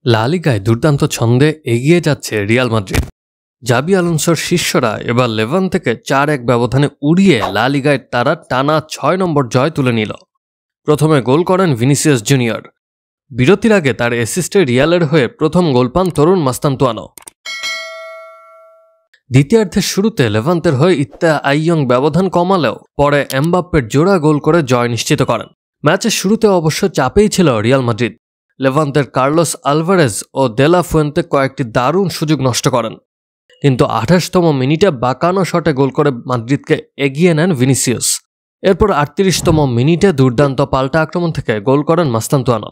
লা লিগায় দুর্দান্ত ছন্দে এগিয়ে যাচ্ছে রিয়াল মাদ্রিদ। জাবি আলোনসোর শিষ্যরা এবার লেভান্তেকে 4-1 ব্যবধানে উড়িয়ে লা লিগায় তারা টানা 6 নম্বর জয় তুলে নিল। প্রথমে গোল করেন ভিনিসিয়াস জুনিয়র। বিরতির আগে তার অ্যাসিস্টে রিয়ালের হয়ে প্রথম গোল পান তরুণ মাস্তান্তুয়ানো। দ্বিতীয়ার্ধের শুরুতে লেভান্তের হয়ে ইত্তা আইয়ং ব্যবধান কমালেও পরে এমবাপ্পের জোড়া গোল করে জয় নিশ্চিত করেন। ম্যাচের শুরুতে অবশ্য চাপেই ছিল রিয়াল মাদ্রিদ। লেভান্তের কার্লোস আলভারেজ ও দেলা ফুয়েন্তে কয়েকটি দারুণ সুযোগ নষ্ট করেন, কিন্তু 28তম মিনিটে বাঁকানো শটে গোল করে মাদ্রিদকে এগিয়ে নেন ভিনিসিয়াস। এরপর 38তম মিনিটে দুর্দান্ত পাল্টা আক্রমণ থেকে গোল করেন মাস্তান্তুয়ানো।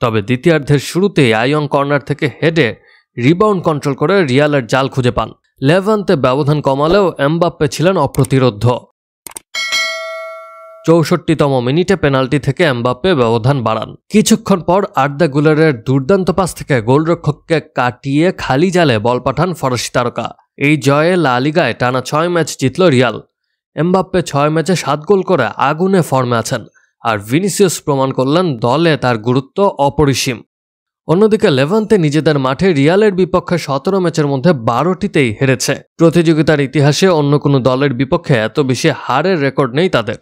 তবে দ্বিতীয়ার্ধের শুরুতেই আইয়ং কর্নার থেকে হেডে রিবাউন্ড কন্ট্রোল করে রিয়ালের জাল খুঁজে পান। লেভান্তে ব্যবধান কমালেও এমবাপ্পে ছিলেন অপ্রতিরোধ্য। 64তম মিনিটে পেনাল্টি থেকে এমবাপ্পে ব্যবধান বাড়ান। কিছুক্ষণ পর আর্দা গুলারের দুর্দান্ত পাস থেকে গোলরক্ষককে কাটিয়ে খালি জালে বল পাঠান ফরাসি তারকা। এই জয়ে লা লিগায় টানা 6 ম্যাচ জিতল রিয়াল। এমবাপ্পে 6 ম্যাচে 7 গোল করে আগুনে ফর্মে আছেন, আর ভিনিসিয়াস প্রমাণ করলেন দলে তার গুরুত্ব অপরিসীম। অন্যদিকে লেভান্তে নিজেদের মাঠে রিয়ালের বিপক্ষে 17 ম্যাচের মধ্যে 12টিতেই হেরেছে। প্রতিযোগিতার ইতিহাসে অন্য কোনো দলের বিপক্ষে এত বেশি হারের রেকর্ড নেই তাদের।